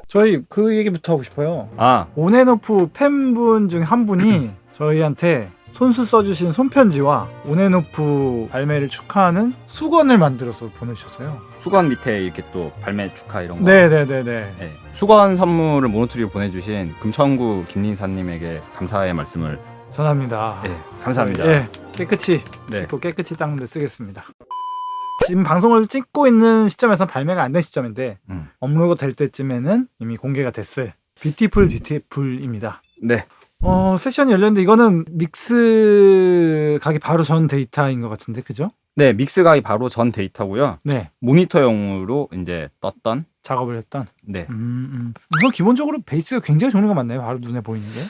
저희 그 얘기부터 하고 싶어요. 아, 온앤오프 팬분 중 한 분이 저희한테 손수 써주신 손편지와 온앤오프 발매를 축하하는 수건을 만들어서 보내주셨어요. 수건 밑에 이렇게 또 발매 축하 이런 거. 네네네네. 네. 수건 선물을 모노트리로 보내주신 금천구 김린사님에게 감사의 말씀을. 전합니다. 네, 감사합니다. 네, 깨끗이 네. 씻고 깨끗이 닦는 데 쓰겠습니다. 지금 방송을 찍고 있는 시점에서 발매가 안 된 시점인데 업로드 될 때쯤에는 이미 공개가 됐을 뷰티풀입니다. 네. 세션이 열렸는데 이거는 믹스 가기 바로 전 데이터인 것 같은데, 그죠? 네, 믹스 가기 바로 전 데이터고요. 네. 모니터용으로 이제 떴던. 작업을 했던. 네. 우선 기본적으로 베이스가 굉장히 종류가 많네요. 바로 눈에 보이는 게.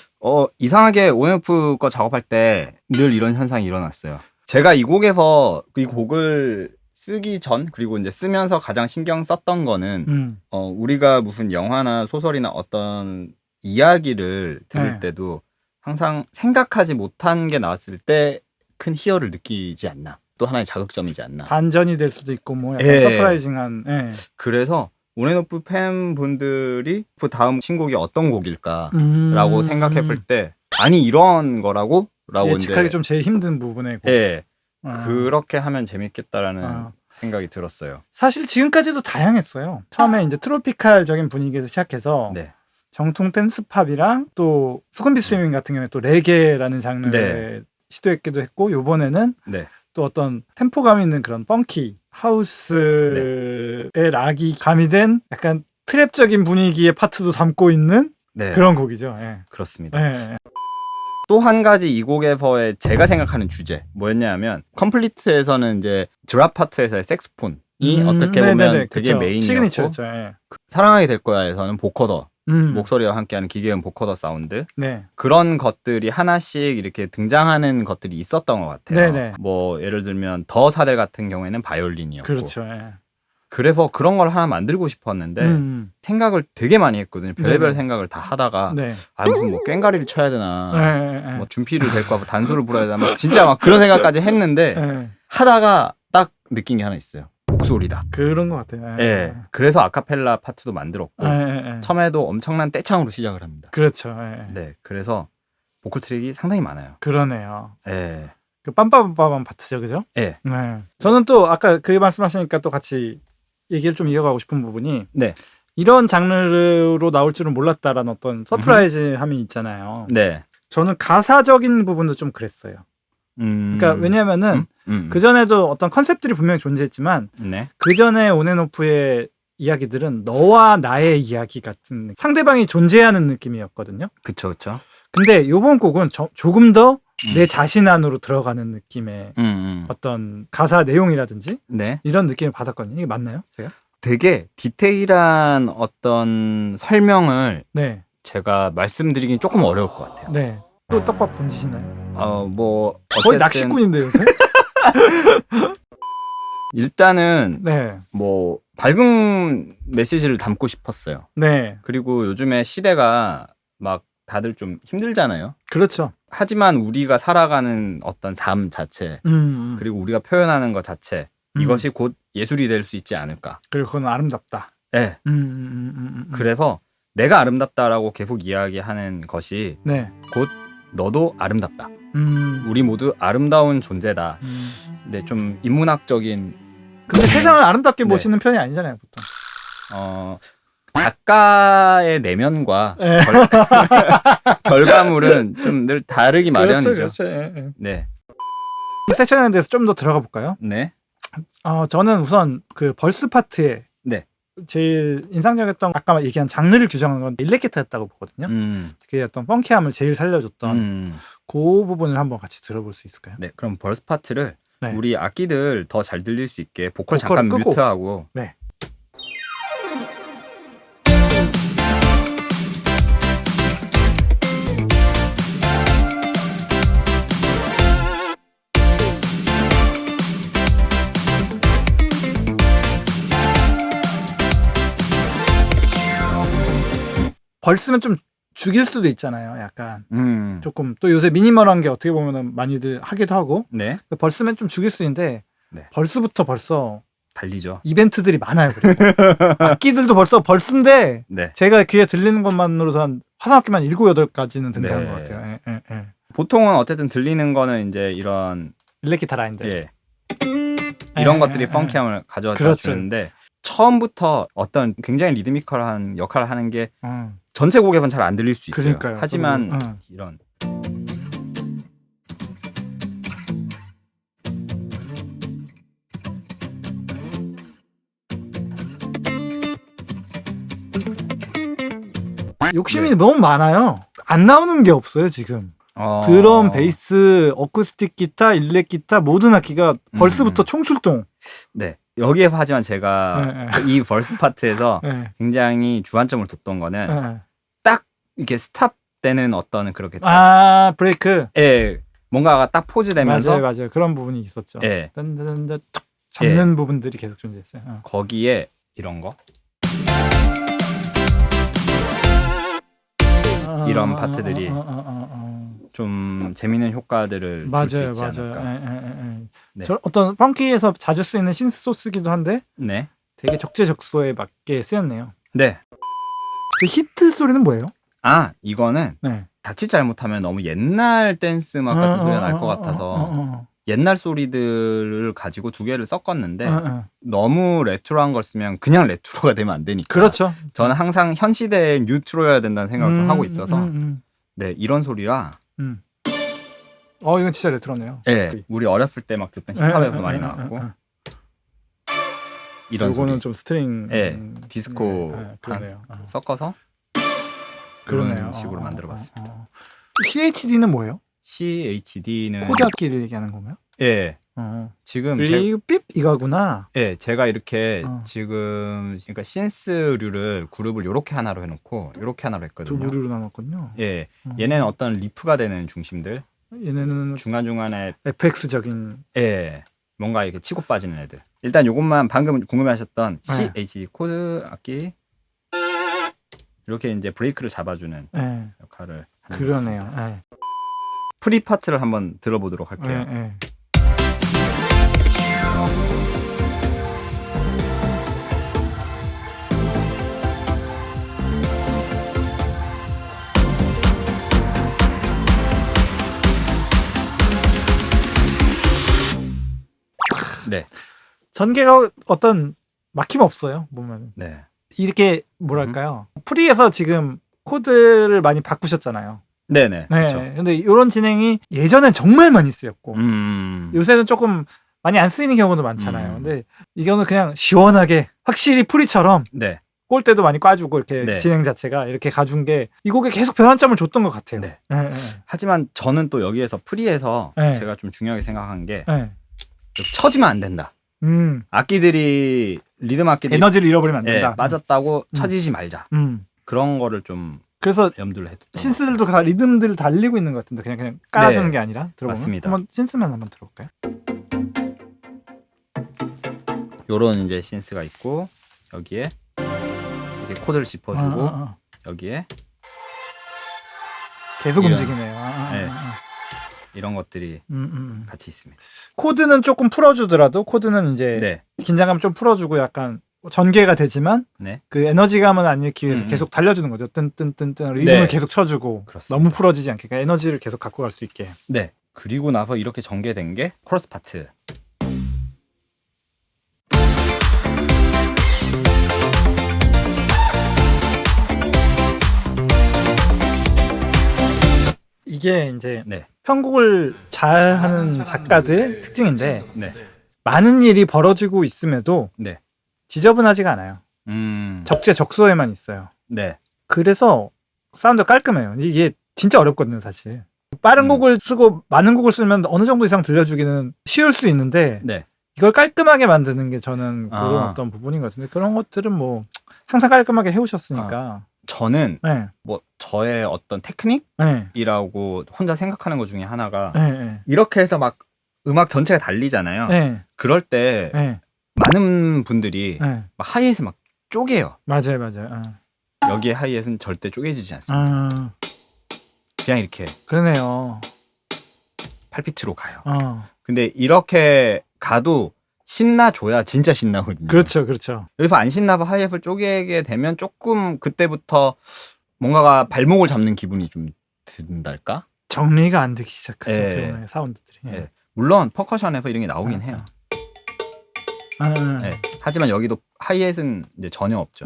이상하게 온앤오프 거 작업할 때 늘 이런 현상이 일어났어요. 제가 이 곡에서 이 곡을 쓰기 전 그리고 이제 쓰면서 가장 신경 썼던 거는 우리가 무슨 영화나 소설이나 어떤 이야기를 들을 네. 때도 항상 생각하지 못한 게 나왔을 때 큰 희열을 느끼지 않나. 또 하나의 자극점이지 않나. 반전이 될 수도 있고 뭐 약간 예. 서프라이징한. 예. 그래서 온앤오프 팬분들이 그 다음 신곡이 어떤 곡일까라고 생각해볼 때 아니 이런 거라고? 라고 예측하기 이제 좀 제일 힘든 부분에. 예. 그렇게 하면 재밌겠다라는 생각이 들었어요. 사실 지금까지도 다양했어요. 처음에 이제 트로피칼적인 분위기에서 시작해서 네. 정통 댄스팝이랑 또 수건비 스위밍 같은 경우에 또 레게라는 장르를 네. 시도했기도 했고, 요번에는 네. 또 어떤 템포감 있는 그런 펑키 하우스의 락이 가미된 약간 트랩적인 분위기의 파트도 담고 있는 네. 그런 곡이죠. 예. 그렇습니다. 예. 또 한 가지 이 곡에서의 제가 생각하는 주제 뭐였냐면 컴플리트에서는 이제 드랍 파트에서의 색소폰이 어떻게 보면 네네네, 되게 그쵸. 메인이었고 시그니처였죠. 예. 사랑하게 될 거야에서는 보커더 목소리와 함께하는 기계음 보커더 사운드 네. 그런 것들이 하나씩 이렇게 등장하는 것들이 있었던 것 같아요. 네네. 뭐 예를 들면 더 사델 같은 경우에는 바이올린이었고 그렇죠. 예. 그래서 그런 걸 하나 만들고 싶었는데 생각을 되게 많이 했거든요. 별의별 네네. 생각을 다 하다가 네. 무슨 뭐 꽹가리를 쳐야 되나 예. 뭐 준피를 데리고 와서 단소를 불어야 되나 막 진짜 막 그런 생각까지 했는데 예. 하다가 딱 느낀 게 하나 있어요. 목소리다. 그런 것 같아요. 예. 그래서 아카펠라 파트도 만들었고 예. 처음에도 엄청난 떼창으로 시작을 합니다. 그렇죠. 예. 네. 그래서 보컬 트랙이 상당히 많아요. 그러네요. 예. 그 빰빰빰빰 파트죠, 그죠? 예. 네. 저는 또 아까 그 말씀하시니까 또 같이 얘기를 좀 이어가고 싶은 부분이 네. 이런 장르로 나올 줄은 몰랐다라는 어떤 서프라이즈함이 있잖아요. 네. 저는 가사적인 부분도 좀 그랬어요. 그러니까 왜냐하면은 그 전에도 어떤 컨셉들이 분명히 존재했지만 네. 그 전에 온앤오프의 이야기들은 너와 나의 이야기 같은 상대방이 존재하는 느낌이었거든요. 그쵸, 그쵸. 근데 요번 곡은 조금 더 내 자신 안으로 들어가는 느낌의 어떤 가사 내용이라든지 네. 이런 느낌을 받았거든요. 이게 맞나요? 제가? 되게 디테일한 어떤 설명을 네. 제가 말씀드리긴 조금 어려울 것 같아요. 네. 또 떡밥 던지시나요? 뭐 거의 어쨌든 낚시꾼인데 요새? 일단은 네. 뭐 밝은 메시지를 담고 싶었어요. 네. 그리고 요즘에 시대가 막 다들 좀 힘들잖아요. 그렇죠. 하지만 우리가 살아가는 어떤 삶 자체 그리고 우리가 표현하는 것 자체 이것이 곧 예술이 될 수 있지 않을까. 그리고 그건 아름답다. 네. 그래서 내가 아름답다라고 계속 이야기하는 것이 네. 곧 너도 아름답다. 우리 모두 아름다운 존재다. 네, 좀 인문학적인. 근데 세상을 아름답게 네. 보시는 편이 아니잖아요, 보통. 작가의 내면과 네. 결과물은 좀 늘 다르기 마련이죠. 그렇죠. 예. 네. 세션에 대해서 좀 더 들어가 볼까요? 네. 저는 우선 그 벌스 파트에 네. 제일 인상적이었던 아까 얘기한 장르를 규정한 건 일렉기타였다고 보거든요. 그 어떤 펑키함을 제일 살려줬던 그 부분을 한번 같이 들어볼 수 있을까요? 네. 그럼 벌스 파트를 네. 우리 악기들 더 잘 들릴 수 있게 보컬 보컬을 잠깐 끄고. 뮤트하고. 네. 벌스면 좀 죽일 수도 있잖아요. 약간 조금 또 요새 미니멀한 게 어떻게 보면 많이들 하기도 하고 네. 벌스면 좀 죽일 수 있는데 네. 벌스부터 벌써 달리죠. 이벤트들이 많아요. 그리고 악기들도 벌써인데 네. 제가 귀에 들리는 것만으로도 한 화성악기만 7, 8가지는 등장한 네. 것 같아요. 예. 보통은 어쨌든 들리는 거는 이제 이런 일렉기타 라인들. 예. 이런 예, 것들이 예, 펑키함을 가져다 그렇죠. 주는데 처음부터 어떤 굉장히 리드미컬한 역할을 하는 게 음. 전체 곡에선 잘 안 들릴 수 있어요. 그러니까요. 하지만 저도, 이런 욕심이 네. 너무 많아요. 안 나오는 게 없어요 지금. 드럼, 베이스, 어쿠스틱 기타, 일렉 기타 모든 악기가 벌써부터 총출동. 네. 여기에서 하지만 제가 이 벌스 파트에서 예. 굉장히 주안점을 뒀던 거는 예. 딱 이렇게 스탑 되는 어떤 그렇게 딱 아 브레이크. 예. 뭔가가 딱 포즈 되면서 맞아요. 그런 부분이 있었죠. 예. 딴딴딴 탁 잡는 부분들이 계속 존재했어요. 거기에 이런 거 이런 파트들이 좀 재미있는 효과들을 줄 수 있지 않을까. 네. 어떤 펑키에서 자주 쓰이는 신스 소스기도 한데 네. 되게 적재적소에 맞게 쓰였네요. 네. 그 히트 소리는 뭐예요? 아, 이거는 네. 자칫 잘못하면 너무 옛날 댄스 음악 같은 소리가 날 것 같아서 옛날 소리들을 가지고 두 개를 섞었는데 너무 레트로한 걸 쓰면 그냥 레트로가 되면 안 되니까. 그렇죠. 저는 항상 현 시대의 뉴트로여야 된다는 생각을 좀 하고 있어서 네, 이런 소리라 이건 진짜 레트로네요. 네, 우리 어렸을 때 막 듣던 힙합에서 많이 나왔고 이런 이거는 소리 좀 스트링 디스코 그러네요. 섞어서 그러네요. 그런 식으로 만들어봤습니다. CHD는 뭐예요? CHD는 코드 악기를 얘기하는 건가요? 예. 지금 삐 이거구나. 예, 제가 이렇게 지금 그러니까 신스류를 그룹을 요렇게 하나로 해놓고 요렇게 하나로 했거든요. 두 부류로 나눴군요. 예, 얘네는 어떤 리프가 되는 중심들. 얘네는 중간 중간에 FX적인. 예, 뭔가 이렇게 치고 빠지는 애들. 일단 요것만 방금 궁금해하셨던 CHD 코드 악기 이렇게 이제 브레이크를 잡아주는 역할을 하는 그러네요. 프리 파트를 한번 들어보도록 할게요. 네. 전개가 어떤 막힘 없어요. 보면. 네. 이렇게 뭐랄까요? 프리에서 지금 코드를 많이 바꾸셨잖아요. 네네. 네. 그쵸. 근데 이런 진행이 예전엔 정말 많이 쓰였고 요새는 조금 많이 안 쓰이는 경우도 많잖아요. 근데 이거는 그냥 시원하게 확실히 프리처럼 네. 꼴대도 많이 꽈주고 이렇게 진행 자체가 이렇게 가준 게 이 곡에 계속 변환점을 줬던 것 같아요. 네. 하지만 저는 또 여기에서 프리에서 제가 좀 중요하게 생각한 게 처지면 안 된다. 악기들이 리듬 악기들이 에너지를 잃어버리면 안 된다. 빠졌다고 처지지 말자. 그런 거를 좀 그래서 염두를 해뒀던 신스들도 다 리듬들을 달리고 있는 것 같은데 그냥 깔아주는 게 아니라 들어보면 맞습니다. 한번 신스만 한번 들어볼까요? 요런 이제 신스가 있고 여기에 이렇게 코드를 짚어주고 여기에 계속 이런, 움직이네요. 이런 것들이 같이 있습니다. 코드는 조금 풀어주더라도 코드는 이제 긴장감 좀 풀어주고 약간 전개가 되지만 그 에너지감은 안 잃기 위해서 계속 달려주는 거죠. 뜬뜬뜬뜬 리듬을 계속 쳐주고 그렇습니다. 너무 풀어지지 않게 그러니까 에너지를 계속 갖고 갈 수 있게. 네. 그리고 나서 이렇게 전개된 게 코러스 파트. 이게 이제 편곡을 잘하는 작가들의 특징인데 많은 일이 벌어지고 있음에도 지저분하지가 않아요. 적재적소에만 있어요. 그래서 사운드가 깔끔해요. 이게 진짜 어렵거든요, 사실. 빠른 곡을 쓰고 많은 곡을 쓰면 어느 정도 이상 들려주기는 쉬울 수 있는데 이걸 깔끔하게 만드는 게 저는 그런 어떤 부분인 것 같은데 그런 것들은 뭐 항상 깔끔하게 해오셨으니까. 저는 뭐 저의 어떤 테크닉이라고 혼자 생각하는 것 중에 하나가 이렇게 해서 막 음악 전체가 달리잖아요. 그럴 때 많은 분들이 막 하이햇을 막 쪼개요. 맞아요. 여기에 하이햇은 절대 쪼개지지 않습니다. 그냥 이렇게 그러네요. 8비트로 가요. 근데 이렇게 가도 신나줘야 진짜 신나거든요. 그렇죠, 그렇죠. 여기서 안 신나서 하이햇을 쪼개게 되면 조금 그때부터 뭔가가 발목을 잡는 기분이 좀 든달까? 정리가 안 되기 시작하죠. 예. 사운드들이. 예. 예. 물론 퍼커션에서 이런 게 나오긴 해요. 예. 하지만 여기도 하이햇은 이제 전혀 없죠.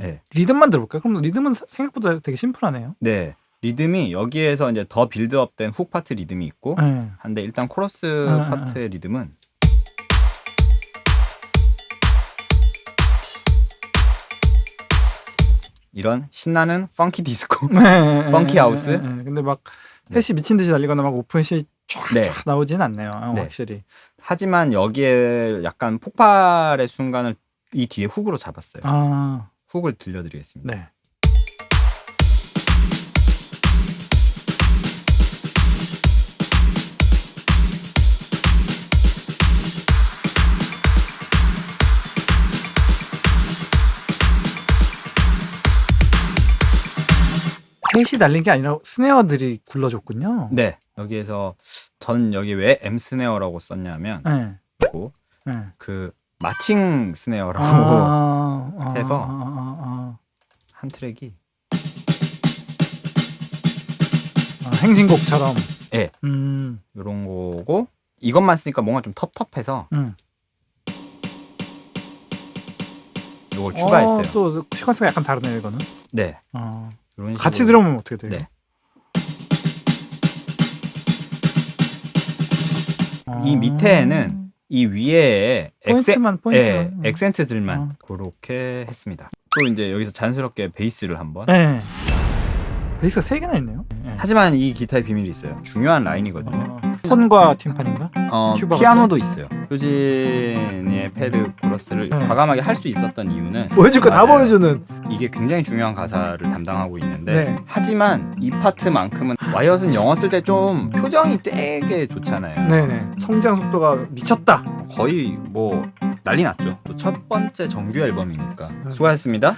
예. 리듬만 들어볼까요? 그럼 리듬은 생각보다 되게 심플하네요. 네. 리듬이 여기에서 이제 더 빌드업된 훅 파트 리듬이 있고 한데 일단 코러스 파트의 리듬은 이런 신나는 펑키 디스코, 펑키 하우스. 근데 막 햇이 미친 듯이 달리거나 막 오픈햇이 쫙 네. 나오진 않네요. 네. 확실히. 하지만 여기에 약간 폭발의 순간을 이 뒤에 훅으로 잡았어요. 훅을 들려드리겠습니다. 네. 햇이 달린 게 아니라 스네어들이 굴러줬군요. 네. 여기에서 저는 여기 왜 M 스네어라고 썼냐면 그리고 그 마칭 스네어라고 해서 한 트랙이 행진곡처럼. 예. 이런 거고 이것만 쓰니까 뭔가 좀 텁텁해서 이걸 추가했어요. 또 시퀀스가 약간 다르네요, 이거는. 네. 같이 들어보면 어떻게 돼요? 네. 이 밑에는 이 위에 포인트만. 액센트들만 그렇게 했습니다. 또 이제 여기서 자연스럽게 베이스를 한번. 네. 베이스가 3개나 있네요. 하지만 이 기타의 비밀이 있어요. 중요한 라인이거든요. 폰과 팀판인가? 피아노도 있어요. 효진의 패드 코러스를 과감하게 할 수 있었던 이유는 보여줄 거 다 보여주는. 이게 굉장히 중요한 가사를 담당하고 있는데 하지만 이 파트만큼은 와이엇은 영어 쓸 때 좀 표정이 되게 좋잖아요. 네네. 성장 속도가 미쳤다. 거의 뭐 난리 났죠. 또 첫 번째 정규 앨범이니까. 수고하셨습니다.